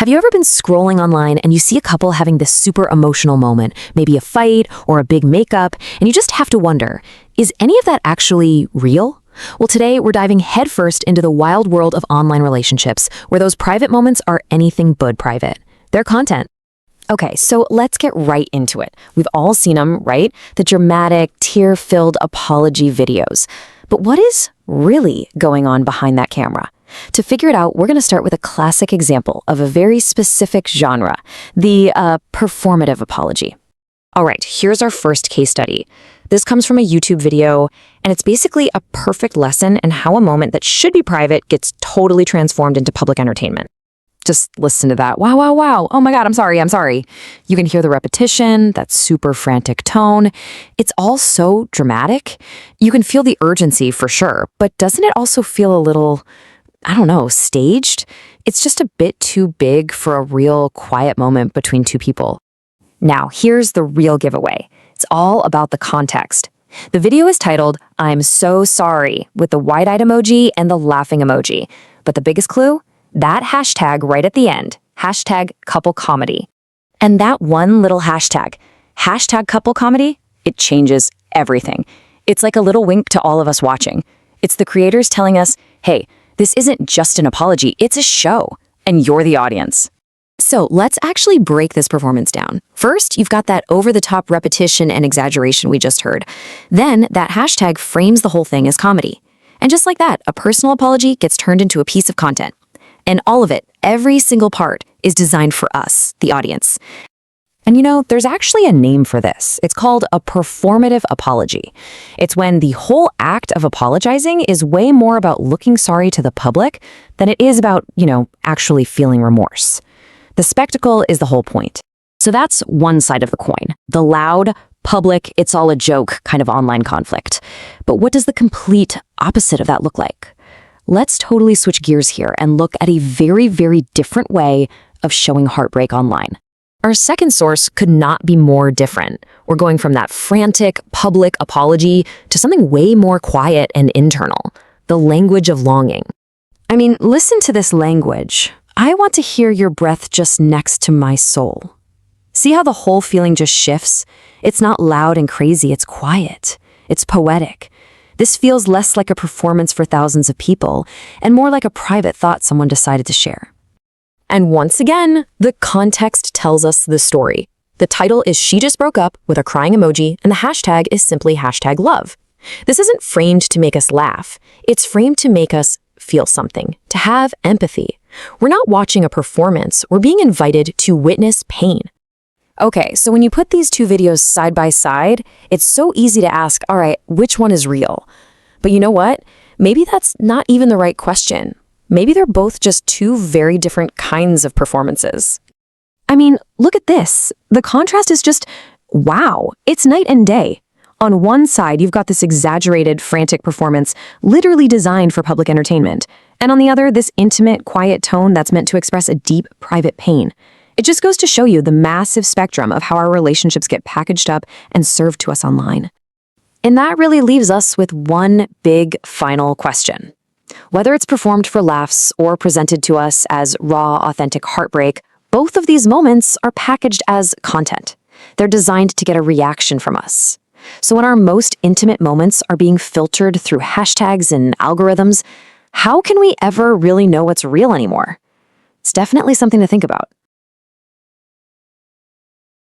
Have you ever been scrolling online and you see a couple having this super emotional moment, maybe a fight or a big makeup, and you just have to wonder, is any of that actually real? Well, today we're diving headfirst into the wild world of online relationships, where those private moments are anything but private. They're content. Okay, so let's get right into it. We've all seen them, right? The dramatic, tear-filled apology videos. But what is really going on behind that camera? To figure it out, we're going to start with a classic example of a very specific genre, the performative apology. All right, here's our first case study. This comes from a YouTube video, and it's basically a perfect lesson in how a moment that should be private gets totally transformed into public entertainment. Just listen to that. Wow, wow, wow. Oh my God, I'm sorry. You can hear the repetition, that super frantic tone. It's all so dramatic. You can feel the urgency for sure, but doesn't it also feel a little, I don't know, staged? It's just a bit too big for a real quiet moment between two people. Now, here's the real giveaway. It's all about the context. The video is titled, "I'm so sorry," with the wide-eyed emoji and the laughing emoji. But the biggest clue? That hashtag right at the end, hashtag couple comedy. And that one little hashtag couple comedy, it changes everything. It's like a little wink to all of us watching. It's the creators telling us, hey, this isn't just an apology, it's a show, and you're the audience. So let's actually break this performance down. First, you've got that over-the-top repetition and exaggeration we just heard. Then that hashtag frames the whole thing as comedy. And just like that, a personal apology gets turned into a piece of content. And all of it, every single part, is designed for us, the audience. And you know, there's actually a name for this. It's called a performative apology. It's when the whole act of apologizing is way more about looking sorry to the public than it is about, actually feeling remorse. The spectacle is the whole point. So that's one side of the coin, the loud, public, it's all a joke kind of online conflict. But what does the complete opposite of that look like? Let's totally switch gears here and look at a very, very different way of showing heartbreak online. Our second source could not be more different. We're going from that frantic, public apology to something way more quiet and internal, the language of longing. I mean, listen to this language. I want to hear your breath just next to my soul. See how the whole feeling just shifts? It's not loud and crazy, it's quiet. It's poetic. This feels less like a performance for thousands of people and more like a private thought someone decided to share. And once again, the context tells us the story. The title is "She Just Broke Up" with a crying emoji, and the hashtag is simply hashtag love. This isn't framed to make us laugh. It's framed to make us feel something, to have empathy. We're not watching a performance. We're being invited to witness pain. Okay, so when you put these two videos side by side, it's so easy to ask, all right, which one is real? But you know what? Maybe that's not even the right question. Maybe they're both just two very different kinds of performances. I mean, look at this. The contrast is just, wow, it's night and day. On one side, you've got this exaggerated, frantic performance, literally designed for public entertainment. And on the other, this intimate, quiet tone that's meant to express a deep, private pain. It just goes to show you the massive spectrum of how our relationships get packaged up and served to us online. And that really leaves us with one big final question. Whether it's performed for laughs or presented to us as raw, authentic heartbreak, both of these moments are packaged as content. They're designed to get a reaction from us. So when our most intimate moments are being filtered through hashtags and algorithms, how can we ever really know what's real anymore? It's definitely something to think about.